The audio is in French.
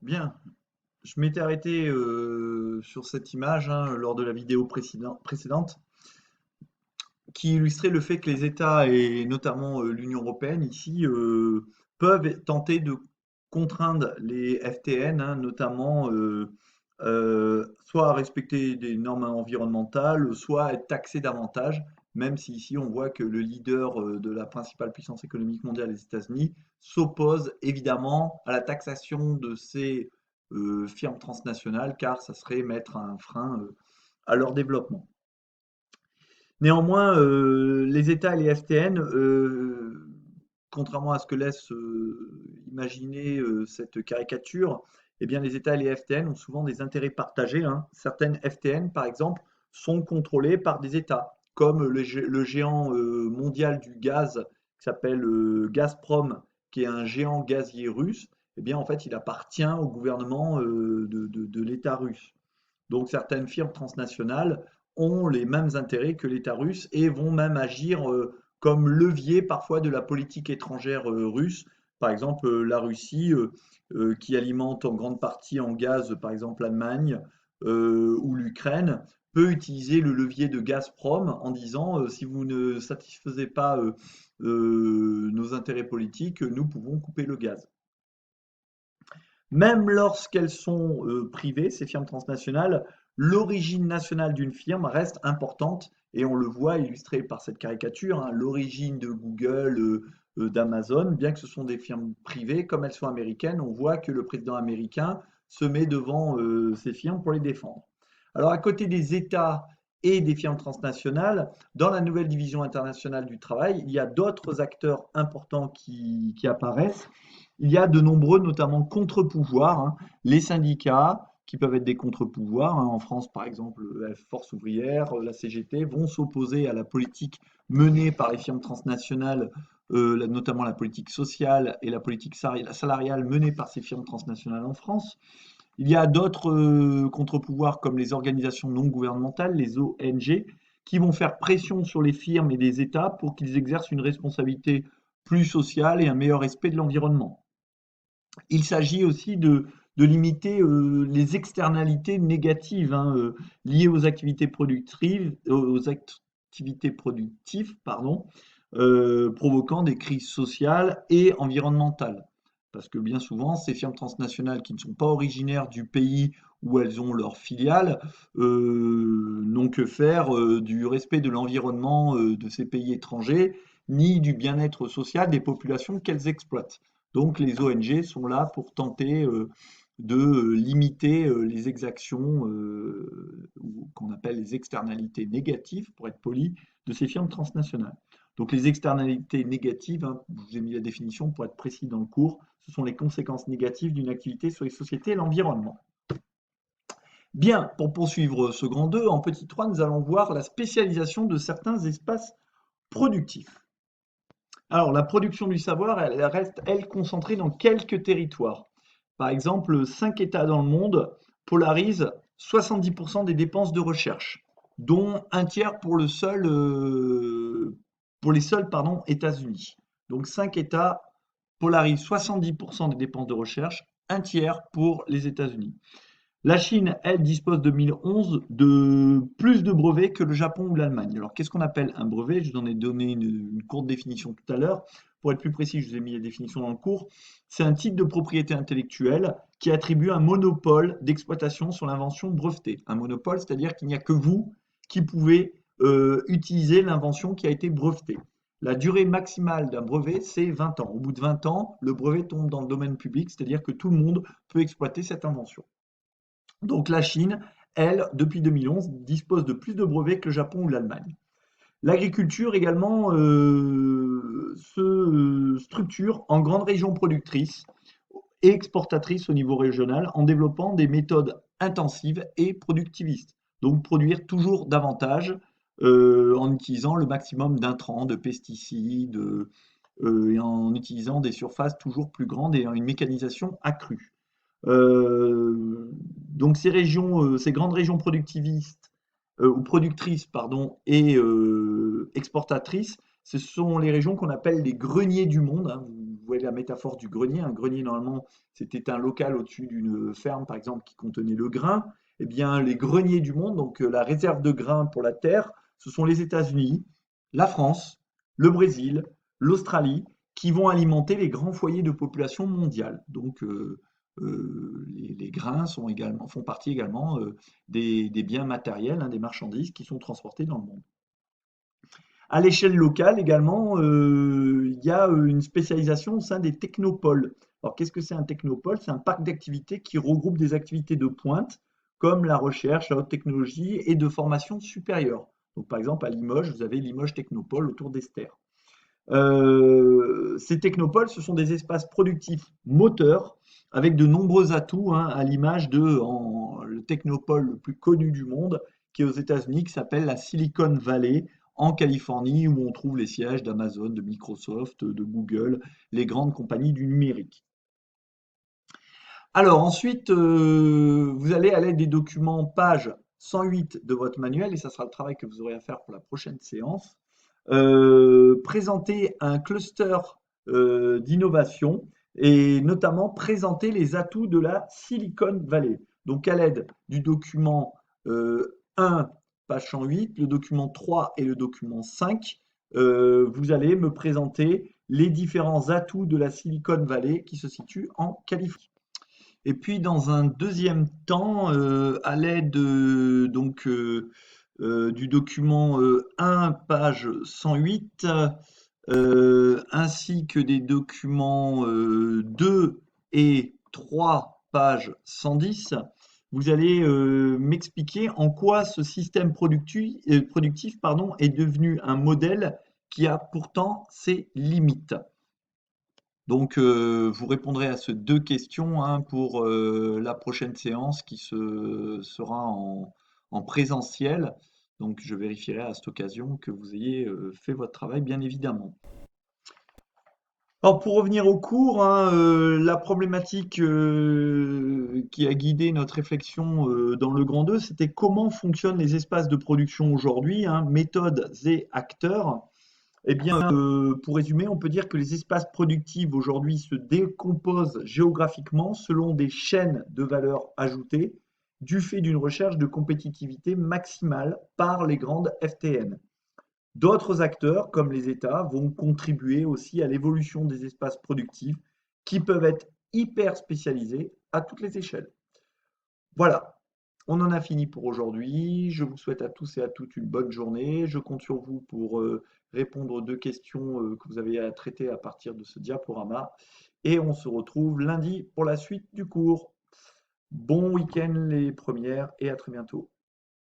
Bien, je m'étais arrêté sur cette image lors de la vidéo précédente qui illustrait le fait que les États et notamment l'Union européenne ici peuvent tenter de contraindre les FTN, notamment soit à respecter des normes environnementales, soit à être taxés davantage, même si ici on voit que le leader de la principale puissance économique mondiale, les États-Unis, s'oppose évidemment à la taxation de ces firmes transnationales, car ça serait mettre un frein à leur développement. Néanmoins, les États et les FTN, contrairement à ce que laisse imaginer cette caricature, eh bien, les États et les FTN ont souvent des intérêts partagés, hein. Certaines FTN, par exemple, sont contrôlées par des États, comme le géant mondial du gaz qui s'appelle Gazprom, qui est un géant gazier russe. Eh bien, en fait, il appartient au gouvernement de l'État russe. Donc certaines firmes transnationales ont les mêmes intérêts que l'État russe et vont même agir comme levier parfois de la politique étrangère russe. Par exemple, la Russie, qui alimente en grande partie en gaz, par exemple l'Allemagne ou l'Ukraine, peut utiliser le levier de Gazprom en disant si vous ne satisfaisez pas nos intérêts politiques, nous pouvons couper le gaz. Même lorsqu'elles sont privées, ces firmes transnationales, l'origine nationale d'une firme reste importante et on le voit illustré par cette caricature, hein, l'origine de Google, d'Amazon, bien que ce sont des firmes privées, comme elles sont américaines, on voit que le président américain se met devant ces firmes pour les défendre. Alors à côté des États et des firmes transnationales, dans la nouvelle division internationale du travail, il y a d'autres acteurs importants qui apparaissent. Il y a de nombreux, notamment contre-pouvoirs, hein. Les syndicats, qui peuvent être des contre-pouvoirs, hein. En France, par exemple, la Force ouvrière, la CGT, vont s'opposer à la politique menée par les firmes transnationales, notamment la politique sociale et la politique salariale menée par ces firmes transnationales en France. Il y a d'autres contre-pouvoirs comme les organisations non gouvernementales, les ONG, qui vont faire pression sur les firmes et les États pour qu'ils exercent une responsabilité plus sociale et un meilleur respect de l'environnement. Il s'agit aussi de limiter les externalités négatives, hein, liées aux activités productives, pardon, provoquant des crises sociales et environnementales. Parce que bien souvent, ces firmes transnationales qui ne sont pas originaires du pays où elles ont leurs filiales n'ont que faire du respect de l'environnement de ces pays étrangers, ni du bien-être social des populations qu'elles exploitent. Donc les ONG sont là pour tenter de limiter les exactions qu'on appelle les externalités négatives, pour être poli, de ces firmes transnationales. Donc les externalités négatives, hein, je vous ai mis la définition pour être précis dans le cours, ce sont les conséquences négatives d'une activité sur les sociétés et l'environnement. Bien, pour poursuivre ce grand 2, en petit 3, nous allons voir la spécialisation de certains espaces productifs. Alors, la production du savoir, elle reste, elle, concentrée dans quelques territoires. Par exemple, 5 États dans le monde polarisent 70% des dépenses de recherche, dont un tiers pour les seuls États-Unis. Donc 5 États polarisent 70% des dépenses de recherche, un tiers pour les États-Unis. La Chine, elle, dispose de 2011 de plus de brevets que le Japon ou l'Allemagne. Alors, qu'est-ce qu'on appelle un brevet? Je vous en ai donné une courte définition tout à l'heure. Pour être plus précis, je vous ai mis les définitions dans le cours. C'est un titre de propriété intellectuelle qui attribue un monopole d'exploitation sur l'invention brevetée. Un monopole, c'est-à-dire qu'il n'y a que vous qui pouvez utiliser l'invention qui a été brevetée. La durée maximale d'un brevet, c'est 20 ans. Au bout de 20 ans, le brevet tombe dans le domaine public, c'est-à-dire que tout le monde peut exploiter cette invention. Donc la Chine, elle, depuis 2011, dispose de plus de brevets que le Japon ou l'Allemagne. L'agriculture également se structure en grandes régions productrices et exportatrices au niveau régional en développant des méthodes intensives et productivistes. Donc produire toujours davantage en utilisant le maximum d'intrants, de pesticides et en utilisant des surfaces toujours plus grandes et en une mécanisation accrue. Donc ces grandes régions productivistes ou productrices, pardon, et exportatrices, ce sont les régions qu'on appelle les greniers du monde, hein. voyez la métaphore du grenier. Un grenier, normalement, c'était un local au-dessus d'une ferme, par exemple, qui contenait le grain. Eh bien, les greniers du monde, donc la réserve de grains pour la terre, ce sont les États-Unis, la France, le Brésil, l'Australie, qui vont alimenter les grands foyers de population mondiale. Donc, les grains font partie également des biens matériels, hein, des marchandises qui sont transportées dans le monde. À l'échelle locale également, il y a une spécialisation au sein des technopoles. Alors, qu'est-ce que c'est un technopole? C'est un parc d'activités qui regroupe des activités de pointe, comme la recherche, la haute technologie et de formation supérieure. Donc, par exemple, à Limoges, vous avez Limoges Technopole autour d'Esther. Ces technopoles, ce sont des espaces productifs moteurs avec de nombreux atouts, hein, à l'image le technopole le plus connu du monde, qui est aux États-Unis, qui s'appelle la Silicon Valley, en Californie, où on trouve les sièges d'Amazon, de Microsoft, de Google, les grandes compagnies du numérique. Alors ensuite, vous allez à l'aide des documents page 108 de votre manuel, et ça sera le travail que vous aurez à faire pour la prochaine séance, présenter un cluster d'innovation et notamment présenter les atouts de la Silicon Valley. Donc à l'aide du document 1, page 108, le document 3 et le document 5, vous allez me présenter les différents atouts de la Silicon Valley qui se situe en Californie. Et puis dans un deuxième temps, à l'aide du document 1, page 108, ainsi que des documents 2 et 3, page 110, vous allez m'expliquer en quoi ce système productif, pardon, est devenu un modèle qui a pourtant ses limites. Donc, vous répondrez à ces deux questions, hein, pour la prochaine séance qui sera en présentiel. Donc, je vérifierai à cette occasion que vous ayez fait votre travail, bien évidemment. Alors, pour revenir au cours, hein, la problématique qui a guidé notre réflexion dans le grand 2, c'était comment fonctionnent les espaces de production aujourd'hui, hein, méthodes et acteurs. Eh bien, pour résumer, on peut dire que les espaces productifs aujourd'hui se décomposent géographiquement selon des chaînes de valeur ajoutée du fait d'une recherche de compétitivité maximale par les grandes FTN. D'autres acteurs, comme les États, vont contribuer aussi à l'évolution des espaces productifs qui peuvent être hyper spécialisés à toutes les échelles. Voilà, on en a fini pour aujourd'hui. Je vous souhaite à tous et à toutes une bonne journée. Je compte sur vous pour répondre aux deux questions que vous avez à traiter à partir de ce diaporama. Et on se retrouve lundi pour la suite du cours. Bon week-end les premières et à très bientôt.